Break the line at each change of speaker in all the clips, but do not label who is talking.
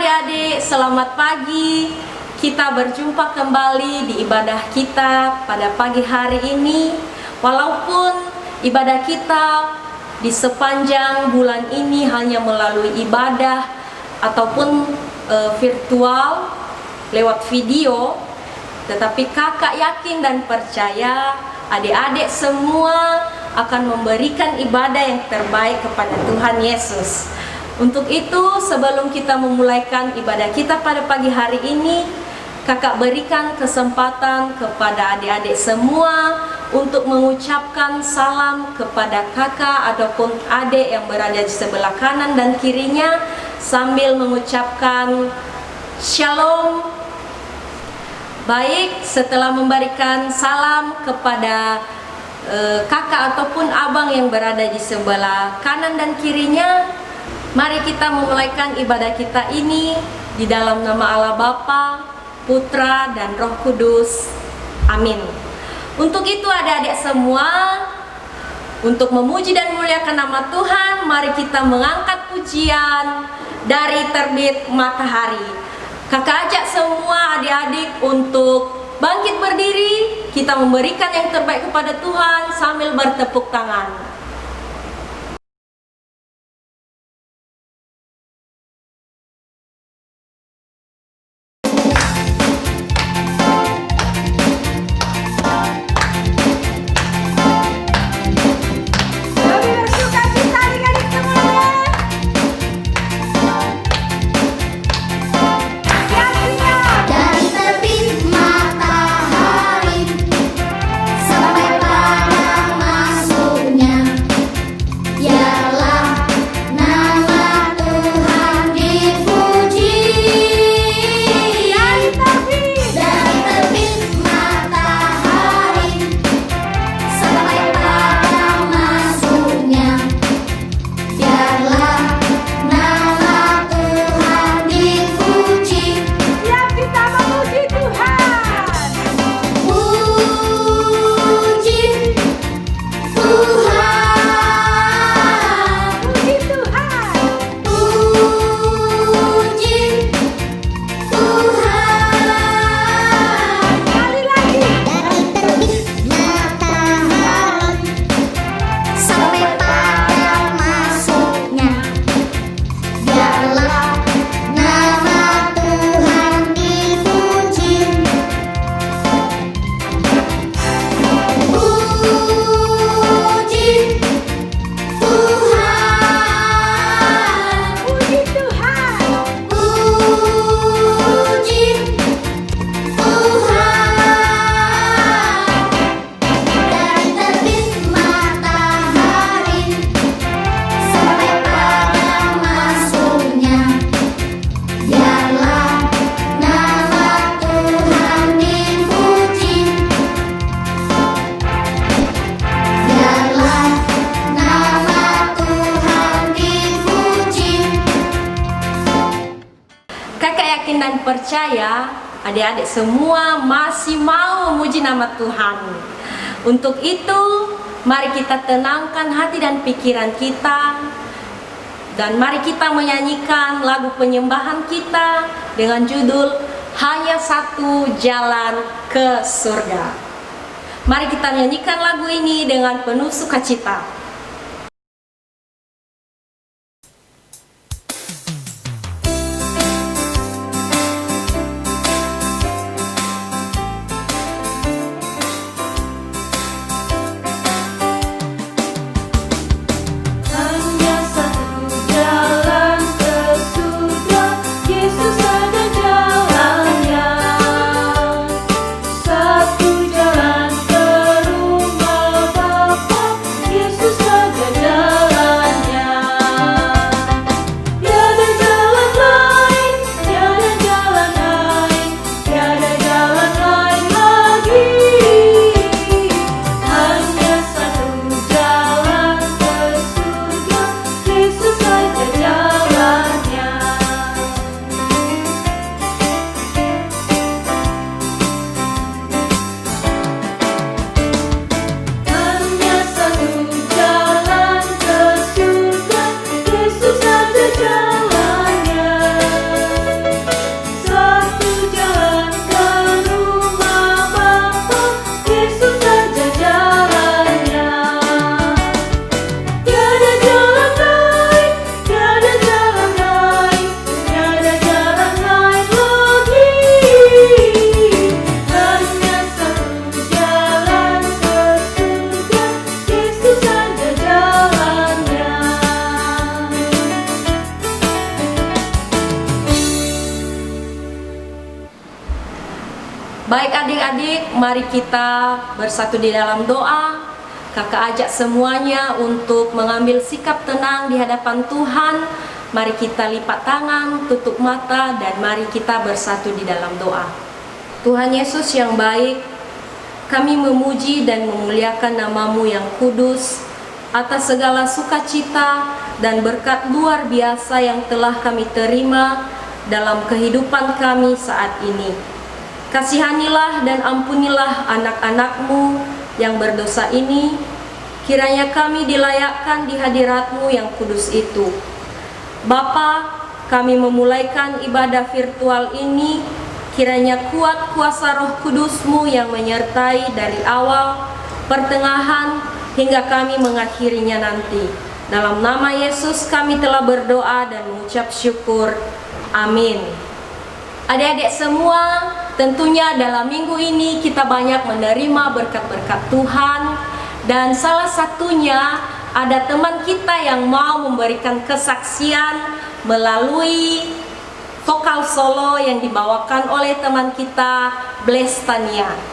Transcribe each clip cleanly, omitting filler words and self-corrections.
adik-adik, selamat pagi. Kita berjumpa kembali di ibadah kita pada pagi hari ini. Walaupun ibadah kita di sepanjang bulan ini hanya melalui ibadah ataupun virtual lewat video, tetapi kakak yakin dan percaya adik-adik semua akan memberikan ibadah yang terbaik kepada Tuhan Yesus. Untuk itu, sebelum kita memulaikan ibadah kita pada pagi hari ini, kakak berikan kesempatan kepada adik-adik semua untuk mengucapkan salam kepada kakak ataupun adik yang berada di sebelah kanan dan kirinya, sambil mengucapkan shalom. Baik, setelah memberikan salam kepada kakak ataupun abang yang berada di sebelah kanan dan kirinya, mari kita memulaikan ibadah kita ini di dalam nama Allah Bapa, Putra, dan Roh Kudus. Amin. Untuk itu adik-adik semua, untuk memuji dan memuliakan nama Tuhan, mari kita mengangkat pujian dari terbit matahari. Kakak ajak semua adik-adik untuk bangkit berdiri, kita memberikan yang terbaik kepada Tuhan sambil bertepuk tangan. Dan percaya adik-adik semua masih mau memuji nama Tuhan. Untuk itu, mari kita tenangkan hati dan pikiran kita, dan mari kita menyanyikan lagu penyembahan kita dengan judul Hanya Satu Jalan ke Surga. Mari kita nyanyikan lagu ini dengan penuh sukacita.
Satu jalan ke rumah Bapa, Yesus
adik-adik, mari kita bersatu di dalam doa. Kakak ajak semuanya untuk mengambil sikap tenang di hadapan Tuhan. Mari kita lipat tangan, tutup mata, dan mari kita bersatu di dalam doa. Tuhan Yesus yang baik, kami memuji dan memuliakan nama-Mu yang kudus atas segala sukacita dan berkat luar biasa yang telah kami terima dalam kehidupan kami saat ini. Kasihanilah dan ampunilah anak-anak-Mu yang berdosa ini, kiranya kami dilayakkan di hadirat-Mu yang kudus itu. Bapa, kami memulaikan ibadah virtual ini, kiranya kuat kuasa Roh Kudus-Mu yang menyertai dari awal, pertengahan, hingga kami mengakhirinya nanti. Dalam nama Yesus kami telah berdoa dan mengucap syukur. Amin. Adik-adik semua, tentunya dalam minggu ini kita banyak menerima berkat-berkat Tuhan, dan salah satunya ada teman kita yang mau memberikan kesaksian melalui vokal solo yang dibawakan oleh teman kita, Blestania.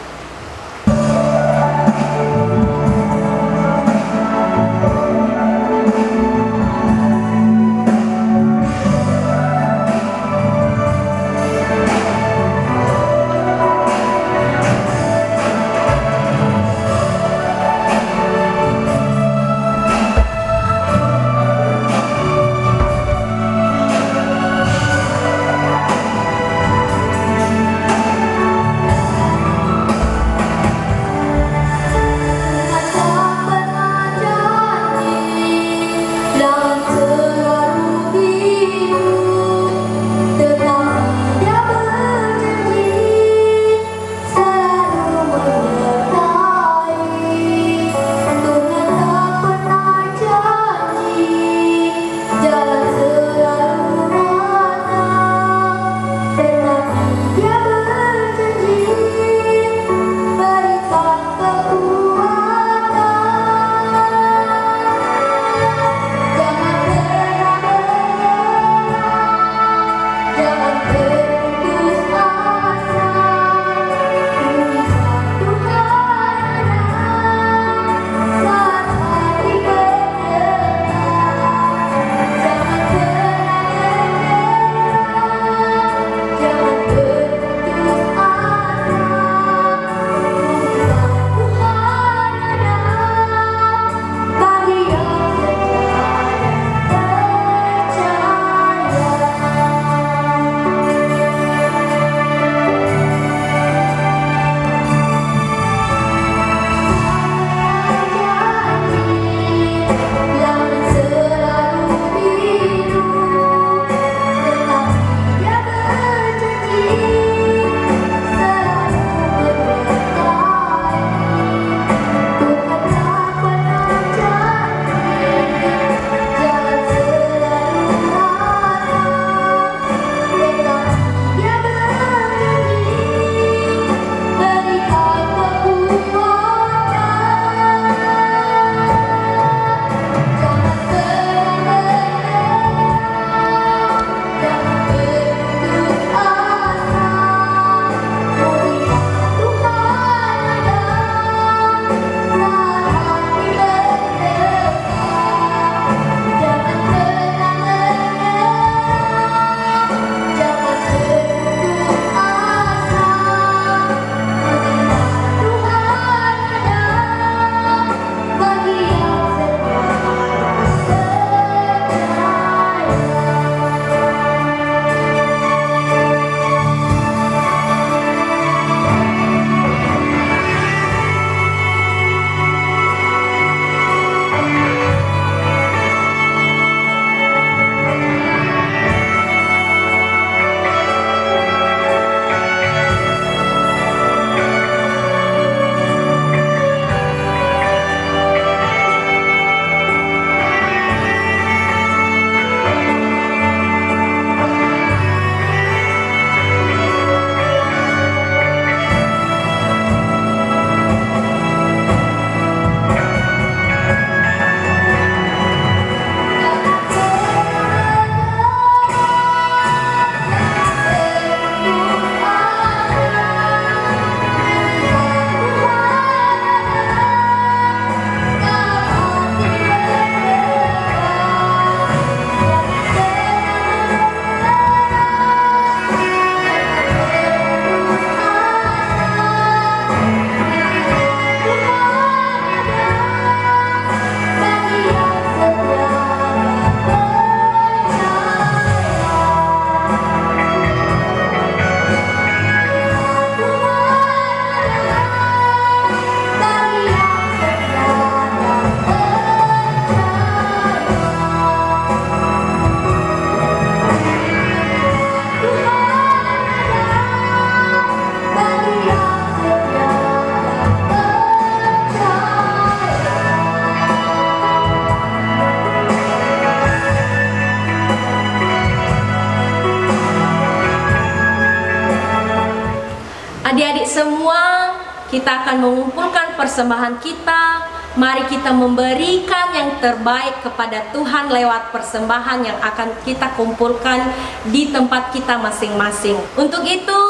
semua, kita akan mengumpulkan persembahan kita. Mari kita memberikan yang terbaik kepada Tuhan lewat persembahan yang akan kita kumpulkan di tempat kita masing-masing. Untuk itu,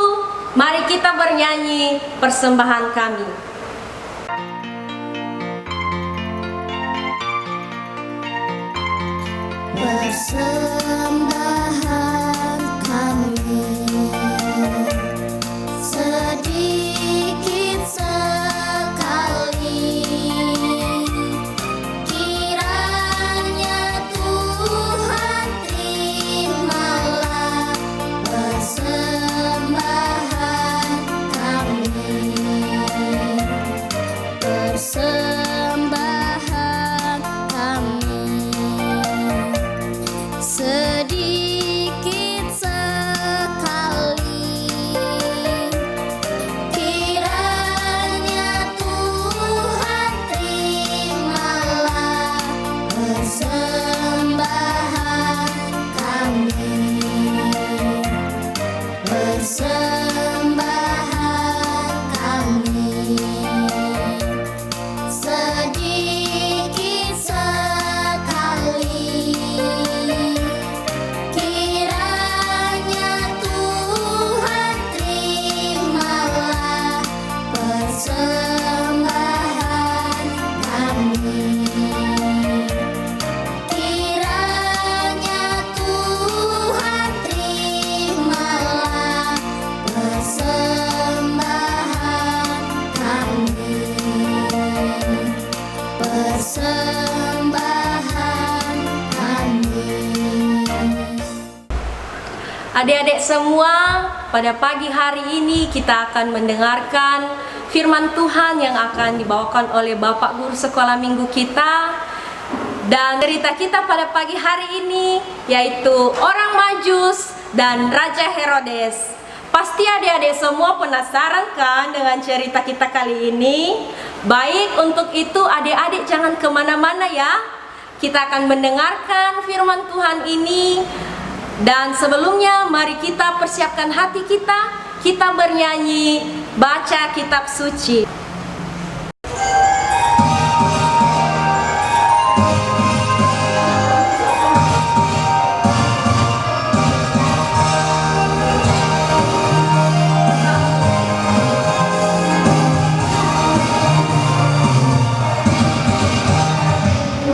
mari kita bernyanyi persembahan kami.
Persembahan kami sedikit sekali, kiranya Tuhan terimalah persembahan kami. Persembahan kami sedikit sekali, kiranya Tuhan terimalah persembahan kami. Persembahan kami sedikit sekali, kiranya Tuhan terimalah persembahan kami. Kiranya Tuhan terimalah persembahan kami. Persembahan kami.
Adik-adik semua, pada pagi hari ini kita akan mendengarkan firman Tuhan yang akan dibawakan oleh Bapak Guru Sekolah Minggu kita. Dan cerita kita pada pagi hari ini yaitu orang Majus dan Raja Herodes. Pasti adik-adik semua penasaran kan dengan cerita kita kali ini? Baik, untuk itu adik-adik jangan kemana-mana ya. Kita akan mendengarkan firman Tuhan ini. Dan sebelumnya mari kita persiapkan hati kita bernyanyi, baca kitab suci.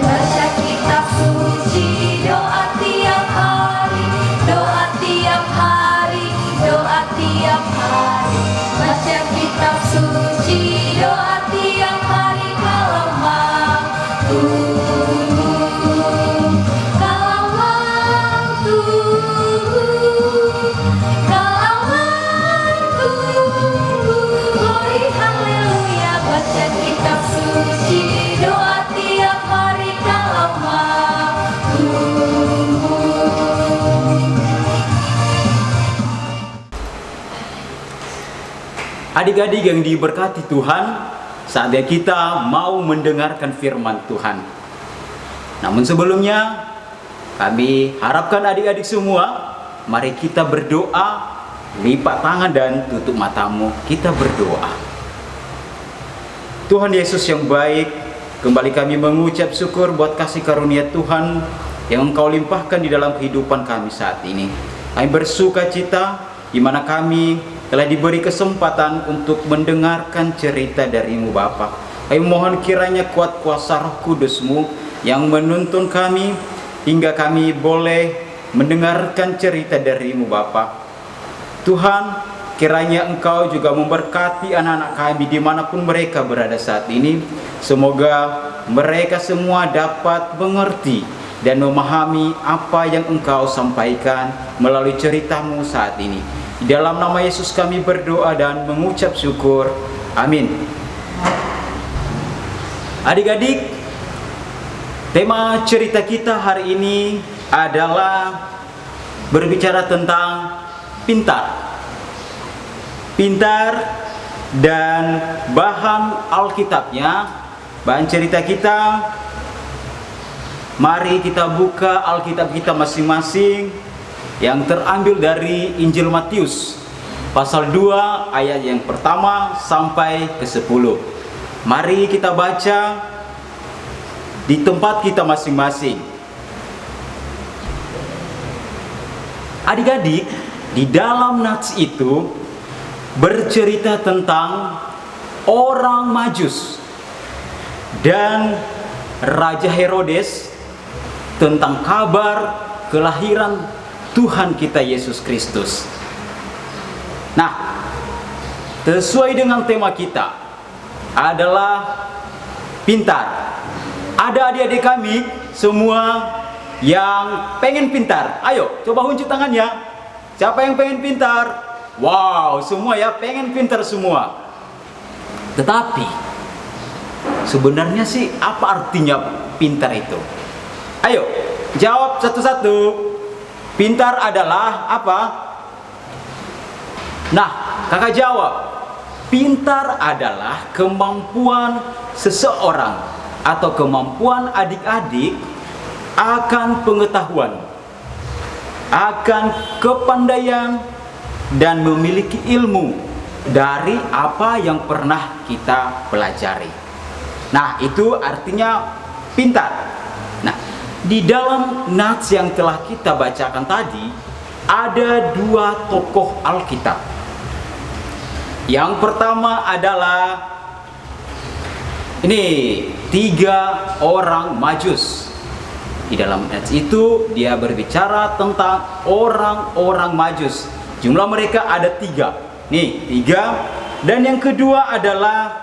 Baca kitab suci, doa tiap hari, doa tiap hari, doa tiap hari. Baca kitab suci, doa tiap hari kalau mampu, kalau mampu, kalau mampu. Glory haleluya. Baca kitab suci, doa tiap hari kalau mampu.
Adik-adik yang diberkati Tuhan, saatnya kita mau mendengarkan firman Tuhan. Namun sebelumnya, kami harapkan adik-adik semua, mari kita berdoa, lipat tangan dan tutup matamu, kita berdoa. Tuhan Yesus yang baik, kembali kami mengucap syukur buat kasih karunia Tuhan yang Engkau limpahkan di dalam kehidupan kami saat ini. Kami bersuka cita di mana kami telah diberi kesempatan untuk mendengarkan cerita dari-Mu Bapa. Kami mohon kiranya kuat kuasa Roh Kudus-Mu yang menuntun kami hingga kami boleh mendengarkan cerita dari-Mu Bapa. Tuhan, kiranya Engkau juga memberkati anak-anak kami dimanapun mereka berada saat ini. Semoga mereka semua dapat mengerti dan memahami apa yang Engkau sampaikan melalui cerita-Mu saat ini. Di dalam nama Yesus kami berdoa dan mengucap syukur. Amin. Adik-adik, tema cerita kita hari ini adalah berbicara tentang pintar. Pintar dan bahan Alkitabnya, bahan cerita kita. Mari kita buka Alkitab kita masing-masing yang terambil dari Injil Matius pasal 2 ayat yang pertama sampai ke 10. Mari kita baca di tempat kita masing-masing. Adik-adik, di dalam nats itu bercerita tentang orang Majus dan Raja Herodes, tentang kabar kelahiran Tuhan kita Yesus Kristus. Nah, sesuai dengan tema kita adalah pintar. Ada adik-adik kami semua yang pengen pintar. Ayo, coba unjuk tangannya. Siapa yang pengen pintar? Wow, semua ya pengen pintar semua. Tetapi sebenarnya sih apa artinya pintar itu? Ayo, jawab satu-satu. Pintar adalah apa? Nah, kakak jawab. Pintar adalah kemampuan seseorang atau kemampuan adik-adik akan pengetahuan, akan kepandaian, dan memiliki ilmu dari apa yang pernah kita pelajari. Nah, itu artinya pintar. Nah, di dalam nats yang telah kita bacakan tadi ada dua tokoh Alkitab. Yang pertama adalah ini 3 orang Majus. Di dalam nats itu dia berbicara tentang orang-orang Majus. Jumlah mereka ada 3. Nih 3. Dan yang kedua adalah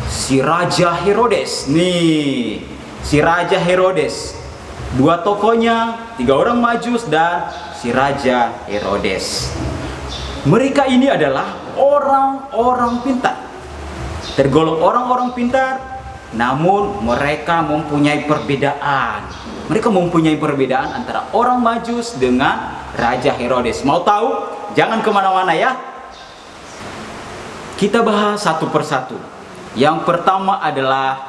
si Raja Herodes. Nih si Raja Herodes. 2 tokohnya, 3 orang Majus dan si Raja Herodes. Mereka ini adalah orang-orang pintar. Tergolong orang-orang pintar, namun mereka mempunyai perbedaan. Mereka mempunyai perbedaan antara orang Majus dengan Raja Herodes. Mau tahu? Jangan kemana-mana ya. Kita bahas satu persatu. Yang pertama adalah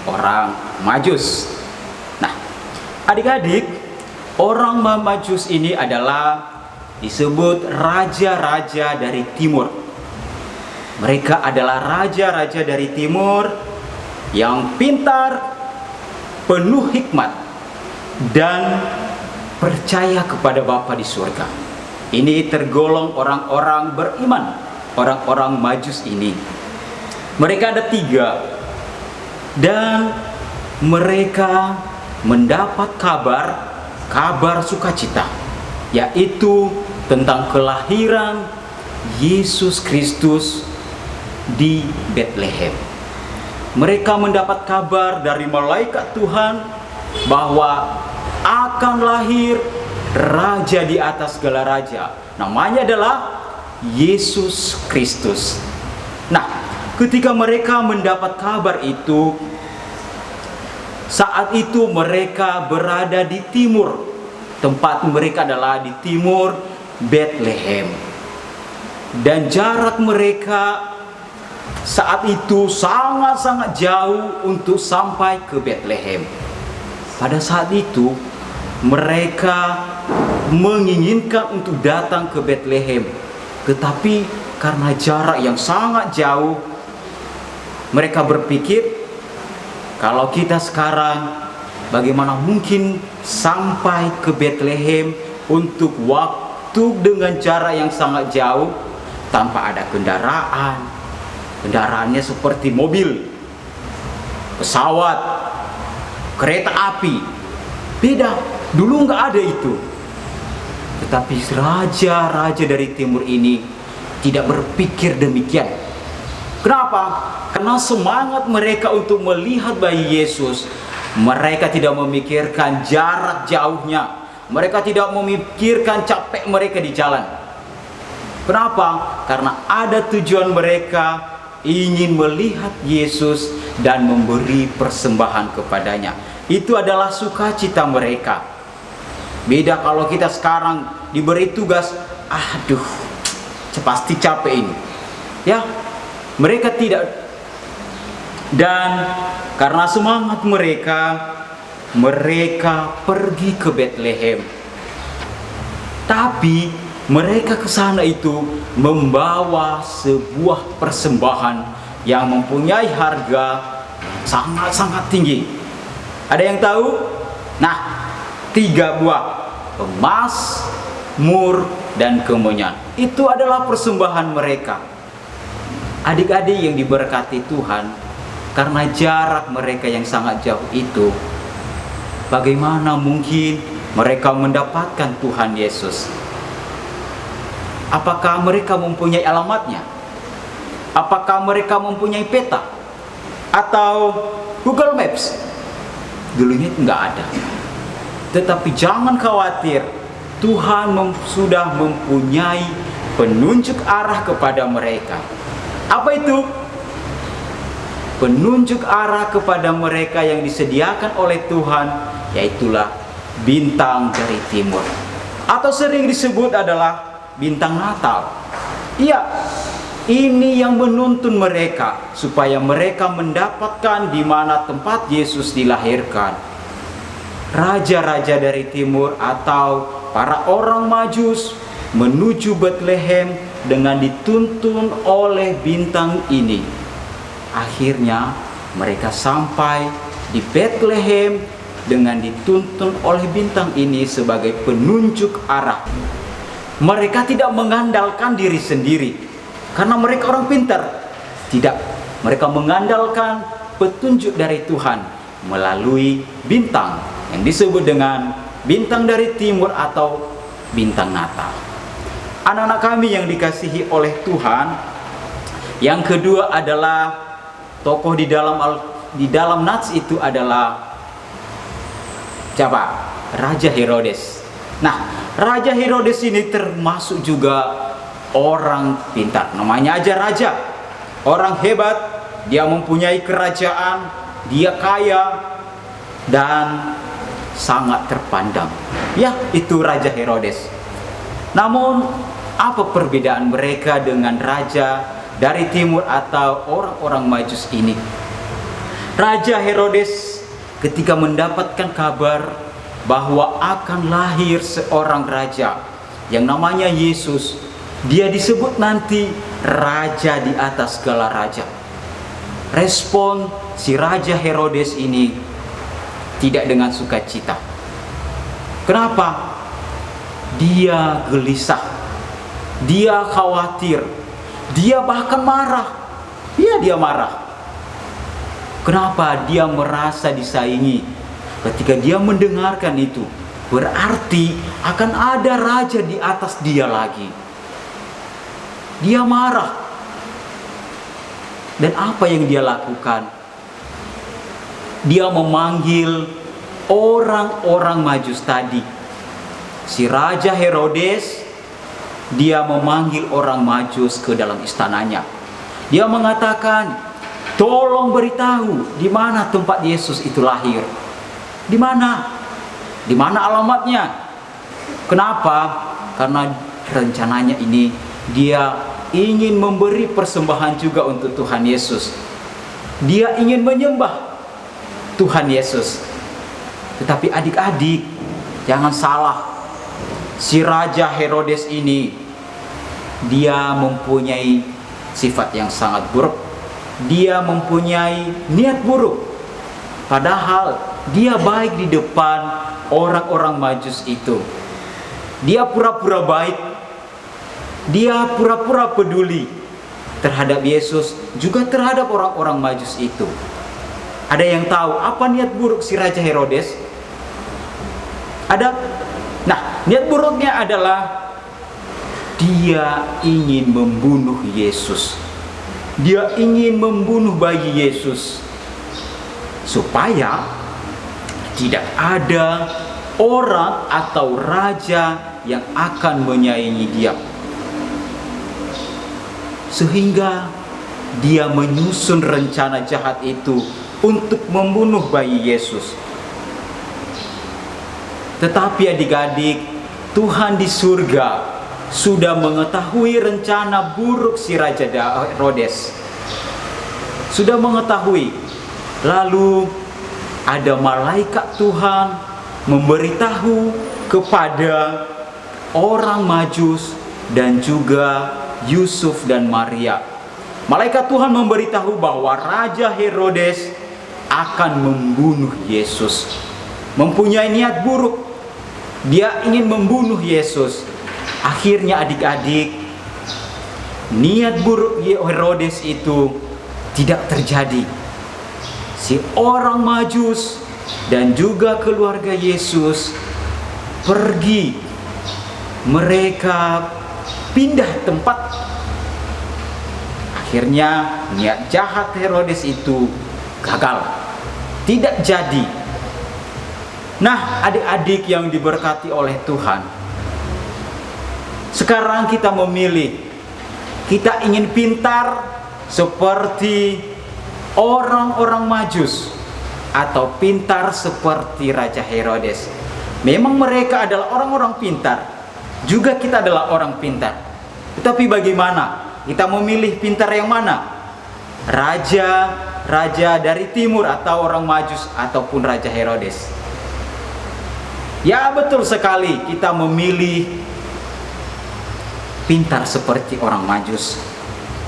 orang Majus. Nah, adik-adik, orang Majus ini adalah disebut raja-raja dari timur. Mereka adalah raja-raja dari timur yang pintar, penuh hikmat, dan percaya kepada Bapa di surga. Ini tergolong orang-orang beriman, orang-orang Majus ini. Mereka ada 3, dan mereka mendapat kabar sukacita, yaitu tentang kelahiran Yesus Kristus di Bethlehem. Mereka mendapat kabar dari malaikat Tuhan bahwa akan lahir raja di atas segala raja. Namanya adalah Yesus Kristus. Nah, ketika mereka mendapat kabar itu, saat itu mereka berada di timur. Tempat mereka adalah di timur Bethlehem. Dan jarak mereka saat itu sangat-sangat jauh untuk sampai ke Bethlehem. Pada saat itu mereka menginginkan untuk datang ke Bethlehem, tetapi karena jarak yang sangat jauh, mereka berpikir, kalau kita sekarang bagaimana mungkin sampai ke Bethlehem untuk waktu dengan jarak yang sangat jauh tanpa ada kendaraan. Kendaraannya seperti mobil, pesawat, kereta api. Beda, dulu nggak ada itu. Tetapi raja-raja dari timur ini tidak berpikir demikian. Kenapa? Karena semangat mereka untuk melihat bayi Yesus, mereka tidak memikirkan jarak jauhnya. Mereka tidak memikirkan capek mereka di jalan. Kenapa? Karena ada tujuan mereka ingin melihat Yesus dan memberi persembahan kepadanya. Itu adalah sukacita mereka. Beda kalau kita sekarang diberi tugas, aduh, pasti capek ini. Ya, mereka tidak. Dan karena semangat mereka pergi ke Bethlehem. Tapi mereka ke sana itu membawa sebuah persembahan yang mempunyai harga sangat-sangat tinggi. Ada yang tahu? Nah, 3 buah emas, mur, dan kemenyan. Itu adalah persembahan mereka. Adik-adik yang diberkati Tuhan, karena jarak mereka yang sangat jauh itu, bagaimana mungkin mereka mendapatkan Tuhan Yesus? Apakah mereka mempunyai alamatnya? Apakah mereka mempunyai peta? Atau Google Maps? Dulunya nggak ada. Tetapi jangan khawatir, Tuhan sudah mempunyai penunjuk arah kepada mereka. Apa itu? Penunjuk arah kepada mereka yang disediakan oleh Tuhan, yaitulah bintang dari timur, atau sering disebut adalah bintang Natal. Iya, ini yang menuntun mereka supaya mereka mendapatkan di mana tempat Yesus dilahirkan. Raja-raja dari timur atau para orang Majus menuju Betlehem dengan dituntun oleh bintang ini. Akhirnya mereka sampai di Betlehem dengan dituntun oleh bintang ini sebagai penunjuk arah. Mereka tidak mengandalkan diri sendiri karena mereka orang pintar. Tidak, mereka mengandalkan petunjuk dari Tuhan melalui bintang yang disebut dengan bintang dari timur atau bintang Natal. Anak-anak kami yang dikasihi oleh Tuhan, yang kedua adalah tokoh di dalam Nats itu adalah siapa? Raja Herodes. Nah, Raja Herodes ini termasuk juga orang pintar. Namanya aja raja. Orang hebat, dia mempunyai kerajaan, dia kaya dan sangat terpandang. Ya, itu Raja Herodes. Namun, apa perbedaan mereka dengan raja dari timur atau orang-orang Majus ini? Raja Herodes ketika mendapatkan kabar bahwa akan lahir seorang raja yang namanya Yesus, dia disebut nanti raja di atas segala raja. Respon si Raja Herodes ini tidak dengan sukacita. Kenapa? Dia gelisah, dia khawatir, dia bahkan marah. Dia marah. Kenapa? Dia merasa disaingi. Ketika dia mendengarkan itu, berarti akan ada raja di atas dia lagi. Dia marah. Dan apa yang dia lakukan? Dia memanggil orang-orang Majus tadi. Si Raja Herodes, dia memanggil orang Majus ke dalam istananya. Dia mengatakan, tolong beritahu di mana tempat Yesus itu lahir. Di mana? Di mana alamatnya? Kenapa? Karena rencananya ini dia ingin memberi persembahan juga untuk Tuhan Yesus. Dia ingin menyembah Tuhan Yesus. Tetapi adik-adik, jangan salah. Si Raja Herodes ini, dia mempunyai sifat yang sangat buruk. Dia mempunyai niat buruk. Padahal dia baik di depan orang-orang Majus itu. Dia pura-pura baik. Dia pura-pura peduli terhadap Yesus, juga terhadap orang-orang Majus itu. Ada yang tahu apa niat buruk si Raja Herodes? Ada? Nah, niat buruknya adalah dia ingin membunuh Yesus. Dia ingin membunuh bayi Yesus supaya tidak ada orang atau raja yang akan menyaingi dia. Sehingga dia menyusun rencana jahat itu untuk membunuh bayi Yesus. Tetapi adik-adik, Tuhan di surga sudah mengetahui rencana buruk si Raja Herodes. Sudah mengetahui. Lalu ada malaikat Tuhan memberitahu kepada orang Majus dan juga Yusuf dan Maria. Malaikat Tuhan memberitahu bahwa Raja Herodes akan membunuh Yesus. Mempunyai niat buruk. Dia ingin membunuh Yesus. Akhirnya adik-adik, niat buruk Herodes itu tidak terjadi. Si orang Majus dan juga keluarga Yesus pergi. Mereka pindah tempat. Akhirnya niat jahat Herodes itu gagal, tidak jadi. Nah, adik-adik yang diberkati oleh Tuhan, sekarang kita memilih. Kita ingin pintar seperti orang-orang Majus atau pintar seperti Raja Herodes. Memang mereka adalah orang-orang pintar, juga kita adalah orang pintar. Tetapi bagaimana? Kita memilih pintar yang mana? Raja dari timur atau orang Majus ataupun Raja Herodes? Ya, betul sekali, kita memilih pintar seperti orang Majus.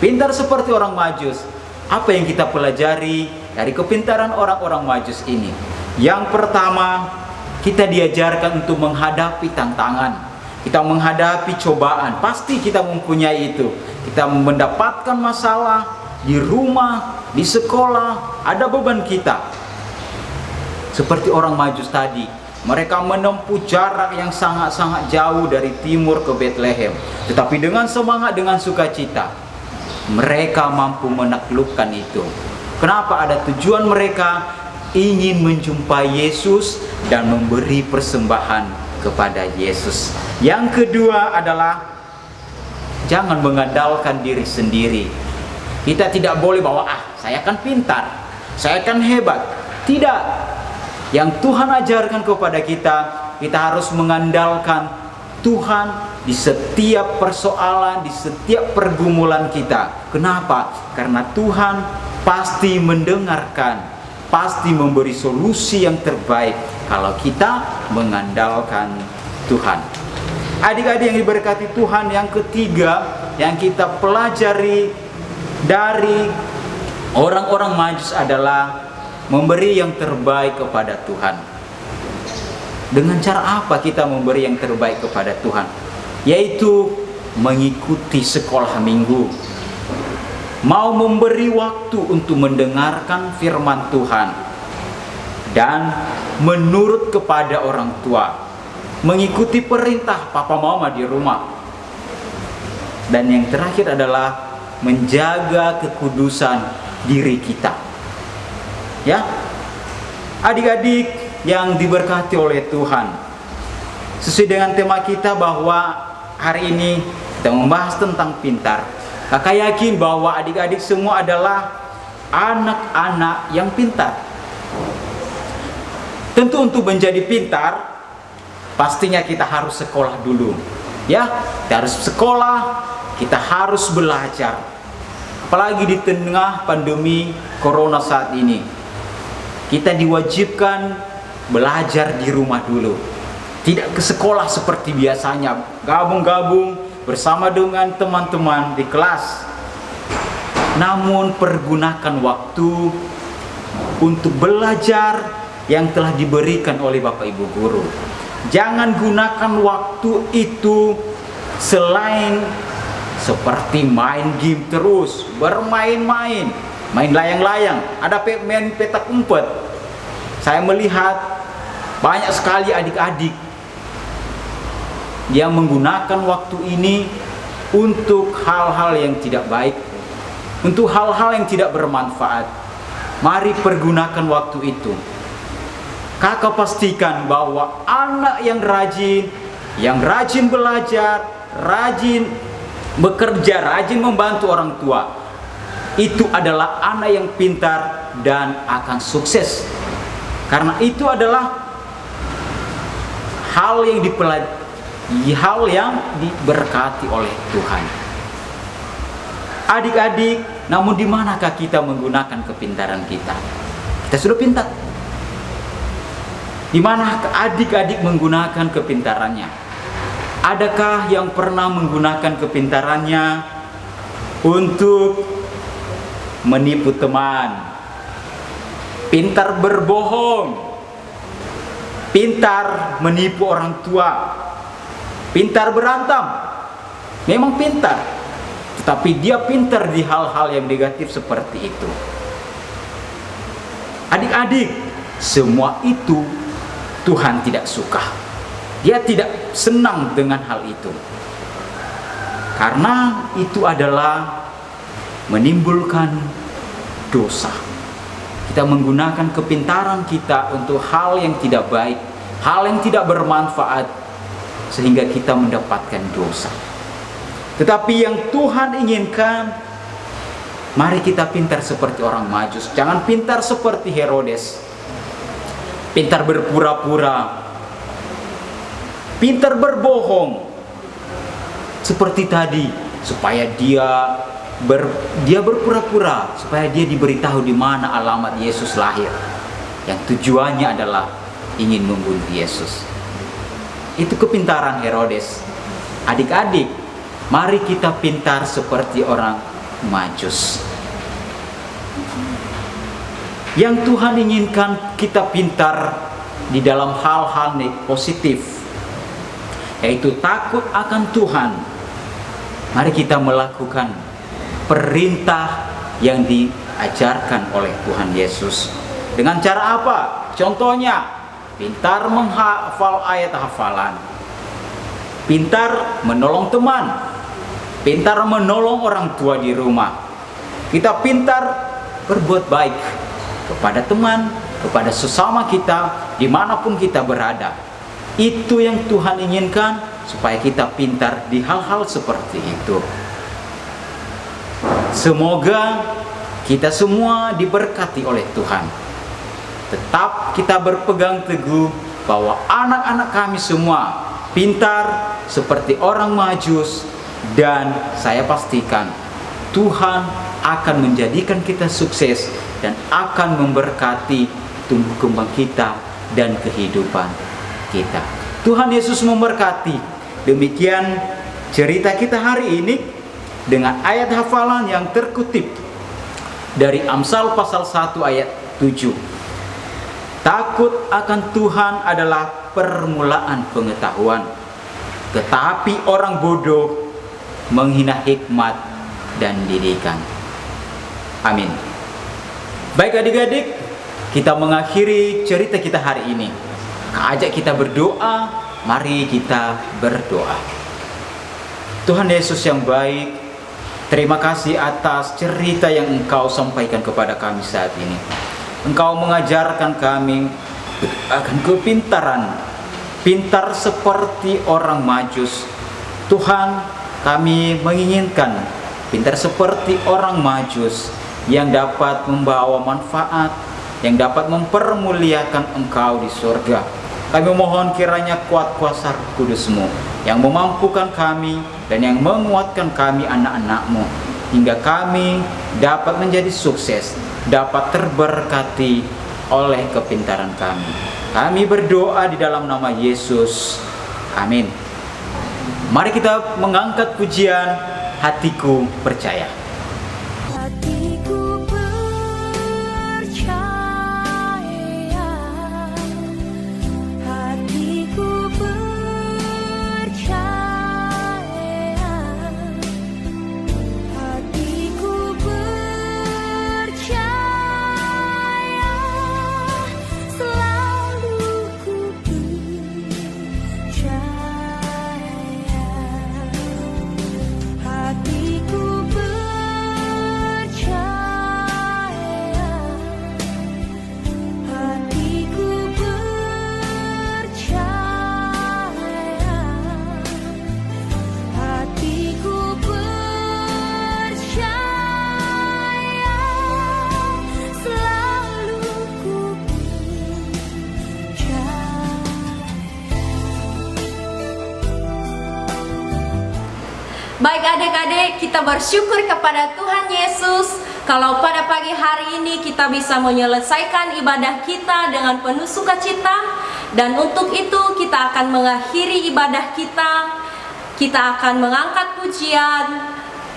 Pintar seperti orang Majus. Apa yang kita pelajari dari kepintaran orang-orang Majus ini? Yang pertama, kita diajarkan untuk menghadapi tantangan. Kita menghadapi cobaan. Pasti kita mempunyai itu. Kita mendapatkan masalah di rumah, di sekolah, ada beban kita. Seperti orang Majus tadi, mereka menempuh jarak yang sangat-sangat jauh dari timur ke Bethlehem. Tetapi dengan semangat, dengan sukacita, mereka mampu menaklukkan itu. Kenapa? Ada tujuan mereka, ingin menjumpai Yesus dan memberi persembahan kepada Yesus. Yang kedua adalah jangan mengandalkan diri sendiri. Kita tidak boleh bahwa saya kan pintar, saya kan hebat. Tidak. Yang Tuhan ajarkan kepada kita, kita harus mengandalkan Tuhan di setiap persoalan, di setiap pergumulan kita. Kenapa? Karena Tuhan pasti mendengarkan, pasti memberi solusi yang terbaik kalau kita mengandalkan Tuhan. Adik-adik yang diberkati Tuhan, yang ketiga yang kita pelajari dari orang-orang Majus adalah memberi yang terbaik kepada Tuhan. Dengan cara apa kita memberi yang terbaik kepada Tuhan? Yaitu mengikuti sekolah minggu. Mau memberi waktu untuk mendengarkan firman Tuhan. Dan menurut kepada orang tua. Mengikuti perintah papa mama di rumah. Dan yang terakhir adalah menjaga kekudusan diri kita. Ya, adik-adik yang diberkati oleh Tuhan, sesuai dengan tema kita bahwa hari ini kita membahas tentang pintar. Kakak yakin bahwa adik-adik semua adalah anak-anak yang pintar. Tentu untuk menjadi pintar, pastinya kita harus sekolah dulu. Ya, kita harus sekolah, kita harus belajar. Apalagi di tengah pandemi corona saat ini, kita diwajibkan belajar di rumah dulu. Tidak ke sekolah seperti biasanya, gabung-gabung bersama dengan teman-teman di kelas. Namun pergunakan waktu untuk belajar yang telah diberikan oleh Bapak Ibu guru. Jangan gunakan waktu itu selain seperti main game terus, bermain-main, main layang-layang, ada main petak umpet. Saya melihat banyak sekali adik-adik yang menggunakan waktu ini untuk hal-hal yang tidak baik, untuk hal-hal yang tidak bermanfaat. Mari pergunakan waktu itu. Kakak pastikan bahwa anak yang rajin belajar, rajin bekerja, rajin membantu orang tua, itu adalah anak yang pintar dan akan sukses. Karena itu adalah hal yang diberkati oleh Tuhan. Adik-adik, namun di manakah kita menggunakan kepintaran kita? Kita sudah pintar. Di mana adik-adik menggunakan kepintarannya? Adakah yang pernah menggunakan kepintarannya untuk menipu teman? Pintar berbohong, pintar menipu orang tua, pintar berantem. Memang pintar, tetapi dia pintar di hal-hal yang negatif seperti itu. Adik-adik, semua itu Tuhan tidak suka. Dia tidak senang dengan hal itu, karena itu adalah menimbulkan dosa. Kita menggunakan kepintaran kita untuk hal yang tidak baik, hal yang tidak bermanfaat, sehingga kita mendapatkan dosa. Tetapi yang Tuhan inginkan, mari kita pintar seperti orang Majus. Jangan pintar seperti Herodes, pintar berpura-pura, pintar berbohong seperti tadi, supaya dia berpura-pura, supaya dia diberitahu di mana alamat Yesus lahir, yang tujuannya adalah ingin membunuh Yesus. Itu kepintaran Herodes. Adik-adik, mari kita pintar seperti orang Majus. Yang Tuhan inginkan kita pintar di dalam hal-hal positif, yaitu takut akan Tuhan. Mari kita melakukan perintah yang diajarkan oleh Tuhan Yesus. Dengan cara apa? Contohnya, pintar menghafal ayat hafalan, pintar menolong teman, pintar menolong orang tua di rumah. Kita pintar berbuat baik kepada teman, kepada sesama kita, dimanapun kita berada. Itu yang Tuhan inginkan, supaya kita pintar di hal-hal seperti itu. Semoga kita semua diberkati oleh Tuhan. Tetap kita berpegang teguh bahwa anak-anak kami semua pintar seperti orang Majus, dan saya pastikan Tuhan akan menjadikan kita sukses dan akan memberkati tumbuh kembang kita dan kehidupan kita. Tuhan Yesus memberkati. Demikian cerita kita hari ini dengan ayat hafalan yang terkutip dari Amsal pasal 1 ayat 7. Takut akan Tuhan adalah permulaan pengetahuan, tetapi orang bodoh menghina hikmat dan didikan. Amin. Baik adik-adik, kita mengakhiri cerita kita hari ini. Ajak kita berdoa, mari kita berdoa. Tuhan Yesus yang baik, terima kasih atas cerita yang Engkau sampaikan kepada kami saat ini. Engkau mengajarkan kami akan kepintaran, pintar seperti orang Majus. Tuhan, kami menginginkan pintar seperti orang Majus yang dapat membawa manfaat, yang dapat mempermuliakan Engkau di surga. Kami mohon kiranya kuat kuasa Kudus-Mu yang memampukan kami dan yang menguatkan kami anak-anak-Mu, hingga kami dapat menjadi sukses, dapat terberkati oleh kepintaran kami. Kami berdoa di dalam nama Yesus. Amin. Mari kita mengangkat pujian Hatiku Percaya.
Hatiku percaya, hatiku percaya, hatiku percaya, selalu ku percaya. Hatiku percaya, hatiku percaya, hatiku percaya, selalu ku
Baik adik-adik, kita bersyukur kepada Tuhan Yesus kalau pada pagi hari ini kita bisa menyelesaikan ibadah kita dengan penuh sukacita. Dan untuk itu kita akan mengakhiri ibadah kita kita akan mengangkat pujian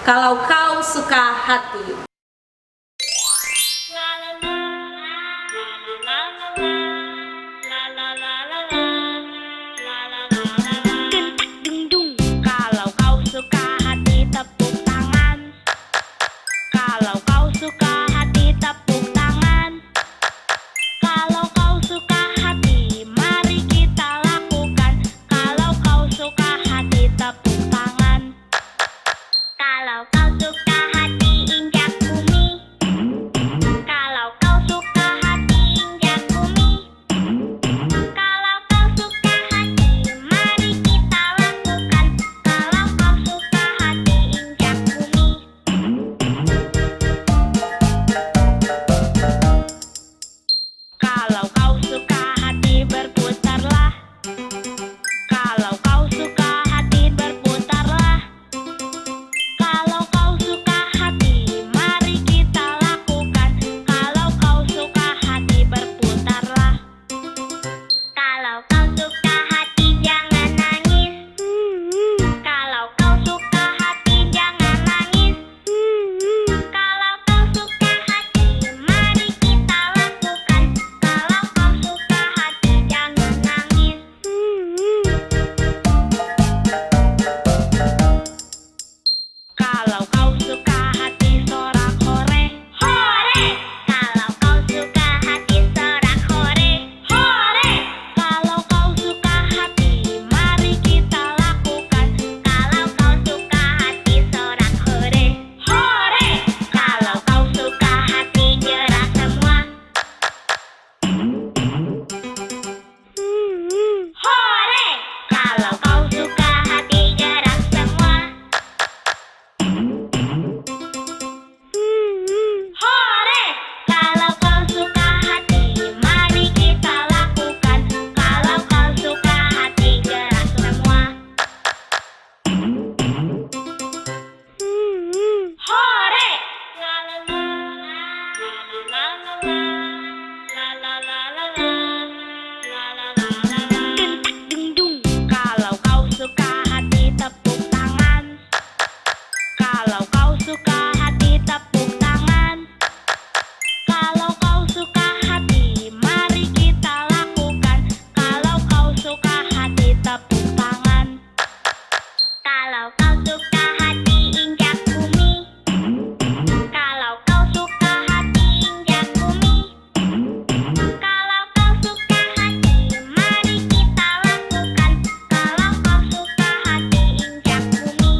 Kalau Kau Suka Hati.
Kalau kau suka hati tepuk tangan. Kalau kau suka hati tepuk tangan. Kalau kau suka hati mari kita lakukan. Kalau kau suka hati tepuk tangan. Kalau kau suka hati injak bumi. Kalau kau suka hati injak bumi. Kalau kau suka hati mari kita lakukan. Kalau kau suka hati injak bumi. Kalau kau suka hati berputarlah. Kalau kau suka hati berputarlah. Kalau kau suka hati mari kita lakukan. Kalau kau suka hati berputarlah. Kalau kau suka hati jangan nangis. Kalau kau suka hati jangan nangis. Kalau kau suka hati mari kita lakukan. Kalau kau suka hati jangan nangis. Kalau kau suka hati sorak-hore, hore. Kalau kau suka hati sorak-hore, hore. Kalau kau suka hati mari kita lakukan. Kalau kau suka hati sorak-hore, hore. Kalau kau suka hati gerak semua, hore. Kalau kau suka hati gerak semua, hore. Kalau kau suka hati mari kita lakukan. Kalau kau suka hati gerak semua, hore. Kalau kau suka hati tepuk tangan. Kalau kau suka hati tepuk tangan. Kalau kau suka hati mari kita lakukan. Kalau kau suka hati tepuk tangan. Kalau kau suka hati injak bumi. Kalau kau suka hati injak bumi. Kalau kau suka hati mari kita lakukan. Kalau kau suka hati injak bumi.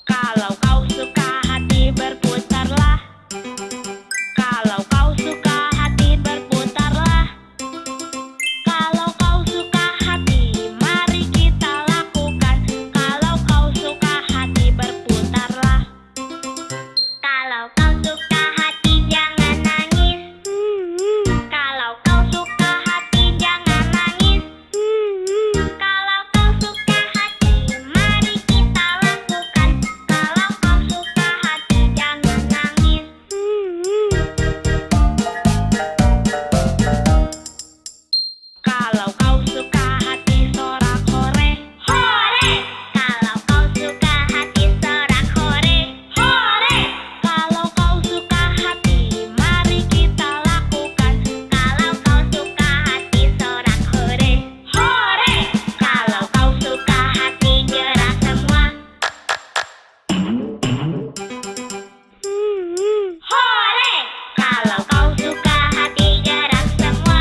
Kalau kau suka hati berputarlah. Kalau kau suka hati berputarlah. Kalau kau suka hati mari kita lakukan. Kalau kau suka hati berputarlah. Kalau kau suka hati jangan nangis. Kalau kau suka hati jangan nangis. Kalau kau suka hati mari kita lakukan. Kalau kau suka hati jangan nangis. Kalau kau suka hati sorak-hore, hore. Kalau kau suka hati sorak-hore, hore. Kalau kau suka hati mari kita lakukan. Kalau kau suka hati sorak-hore, hore. Kalau kau suka hati gerak semua, hore. Kalau kau suka hati gerak semua,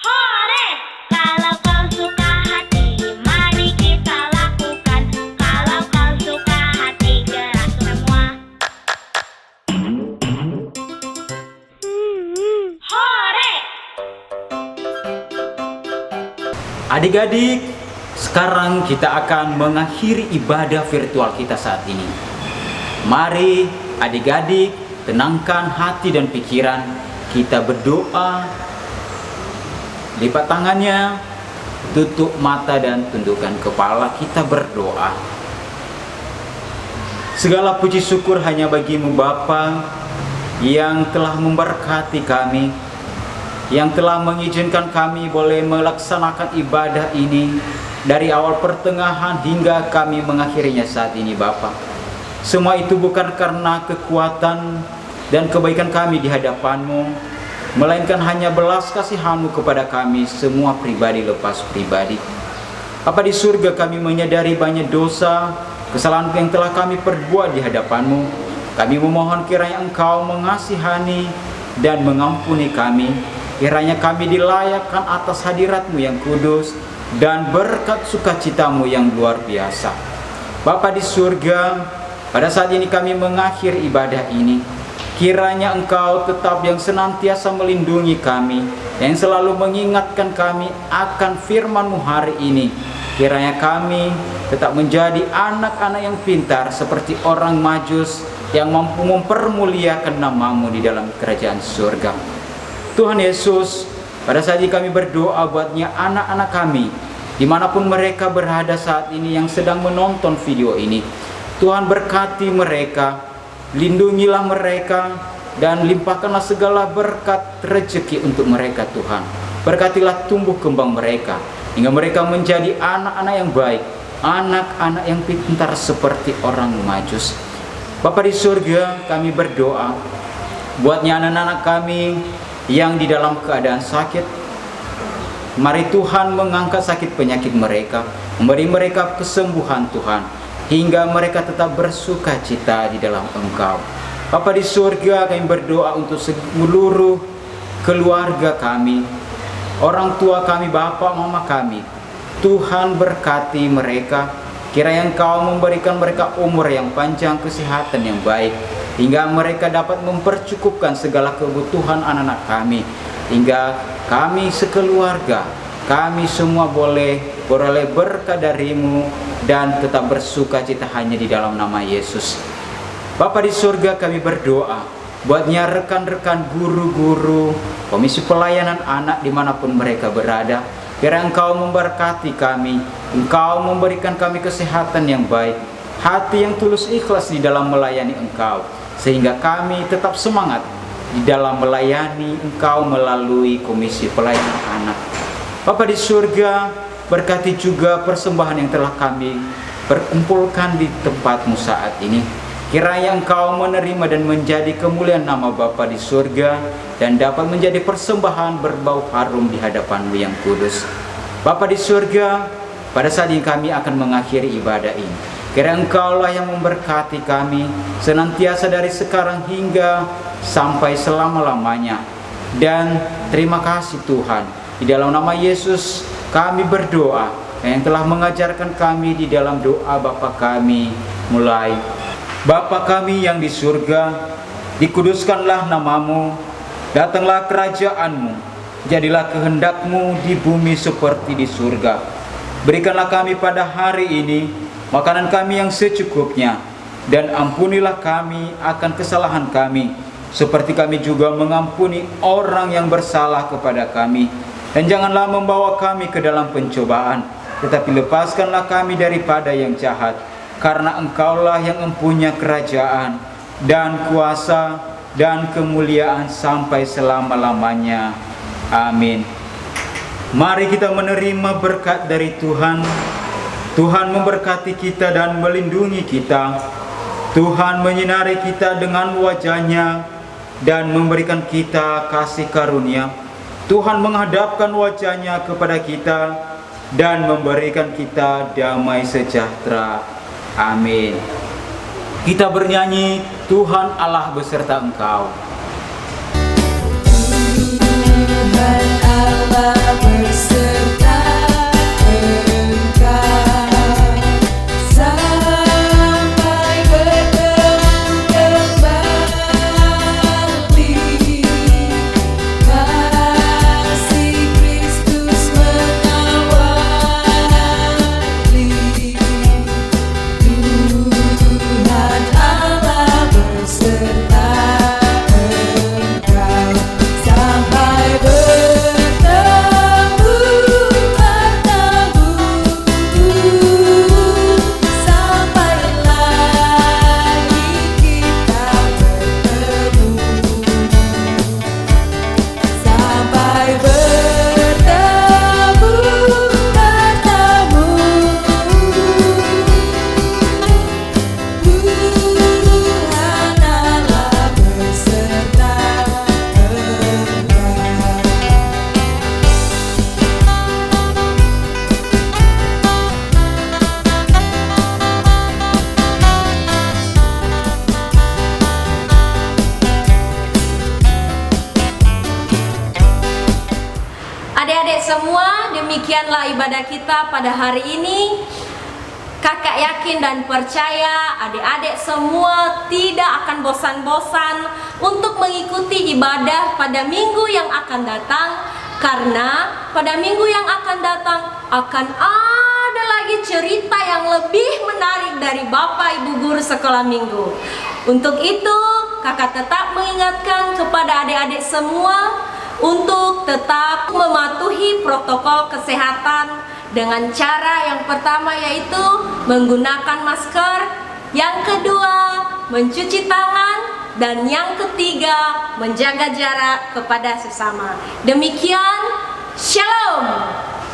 hore. Kalau kau suka hati mari kita lakukan. Kalau kau suka hati gerak semua, hore.
Adik-adik, sekarang kita akan mengakhiri ibadah virtual kita saat ini. Mari adik-adik tenangkan hati dan pikiran. Kita berdoa. Lipat tangannya, tutup mata dan tundukkan kepala. Kita berdoa. Segala puji syukur hanya bagimu Bapa yang telah memberkati kami, yang telah mengizinkan kami boleh melaksanakan ibadah ini dari awal pertengahan hingga kami mengakhirinya saat ini Bapa. Semua itu bukan karena kekuatan dan kebaikan kami di hadapan-Mu, melainkan hanya belas kasihan-Mu kepada kami semua pribadi lepas pribadi. Bapa di surga, kami menyadari banyak dosa, kesalahan yang telah kami perbuat di hadapan-Mu. Kami memohon kiranya Engkau mengasihani dan mengampuni kami. Kiranya kami dilayakkan atas hadirat-Mu yang kudus dan berkat sukacita-Mu yang luar biasa. Bapa di surga, pada saat ini kami mengakhiri ibadah ini. Kiranya Engkau tetap yang senantiasa melindungi kami, yang selalu mengingatkan kami akan firman-Mu hari ini. Kiranya kami tetap menjadi anak-anak yang pintar seperti orang Majus yang mampu mempermuliakan nama-Mu di dalam kerajaan surga. Tuhan Yesus, pada saat ini kami berdoa buatnya anak-anak kami, dimanapun mereka berada saat ini yang sedang menonton video ini. Tuhan berkati mereka, lindungilah mereka, dan limpahkanlah segala berkat rezeki untuk mereka Tuhan. Berkatilah tumbuh kembang mereka, hingga mereka menjadi anak-anak yang baik, anak-anak yang pintar seperti orang Majus. Bapa di surga, kami berdoa buatnya anak-anak kami yang di dalam keadaan sakit. Mari Tuhan mengangkat sakit penyakit mereka, memberi mereka kesembuhan Tuhan, hingga mereka tetap bersuka cita di dalam Engkau. Bapa di surga, kami berdoa untuk seluruh keluarga kami, orang tua kami, bapak, mama kami. Tuhan berkati mereka. Kiranya Engkau memberikan mereka umur yang panjang, kesehatan yang baik, hingga mereka dapat mempercukupkan segala kebutuhan anak-anak kami, hingga kami sekeluarga, kami semua boleh beroleh berkat dari-Mu dan tetap bersuka cita hanya di dalam nama Yesus. Bapa di surga, kami berdoa buatnya rekan-rekan guru-guru, komisi pelayanan anak dimanapun mereka berada. Kiranya Engkau memberkati kami, Engkau memberikan kami kesehatan yang baik, hati yang tulus ikhlas di dalam melayani Engkau, sehingga kami tetap semangat di dalam melayani Engkau melalui komisi pelayanan anak. Bapa di surga, berkati juga persembahan yang telah kami perkumpulkan di tempat-Mu saat ini. Kiranya Engkau menerima dan menjadi kemuliaan nama Bapa di surga, dan dapat menjadi persembahan berbau harum di hadapan-Mu yang kudus. Bapa di surga, pada saat ini kami akan mengakhiri ibadah ini. Kiranya Engkaulah yang memberkati kami senantiasa dari sekarang hingga sampai selama-lamanya. Dan terima kasih Tuhan, di dalam nama Yesus kami berdoa, yang telah mengajarkan kami di dalam doa Bapa kami mulai. Bapa kami yang di surga, dikuduskanlah nama-Mu, datanglah kerajaan-Mu, jadilah kehendak-Mu di bumi seperti di surga. Berikanlah kami pada hari ini makanan kami yang secukupnya, dan ampunilah kami akan kesalahan kami, seperti kami juga mengampuni orang yang bersalah kepada kami. Dan janganlah membawa kami ke dalam pencobaan, tetapi lepaskanlah kami daripada yang jahat. Karena Engkaulah yang mempunyai kerajaan dan kuasa dan kemuliaan sampai selama-lamanya. Amin. Mari kita menerima berkat dari Tuhan. Tuhan memberkati kita dan melindungi kita. Tuhan menyinari kita dengan wajah-Nya dan memberikan kita kasih karunia. Tuhan menghadapkan wajah-Nya kepada kita dan memberikan kita damai sejahtera. Amin. Kita bernyanyi, Tuhan Allah beserta engkau.
Tuhan Allah beserta engkau sampai bertemu kembali. Kasih Kristus mengawali. Tuhan Allah beserta engkau sampai bertemu
demikianlah ibadah kita pada hari ini. Kakak yakin dan percaya adik-adik semua tidak akan bosan-bosan untuk mengikuti ibadah pada minggu yang akan datang, karena pada minggu yang akan datang akan ada lagi cerita yang lebih menarik dari Bapak Ibu Guru Sekolah Minggu. Untuk itu, kakak tetap mengingatkan kepada adik-adik semua untuk tetap mematuhi protokol kesehatan dengan cara yang pertama yaitu menggunakan masker, yang kedua mencuci tangan, dan yang ketiga menjaga jarak kepada sesama. Demikian, Shalom.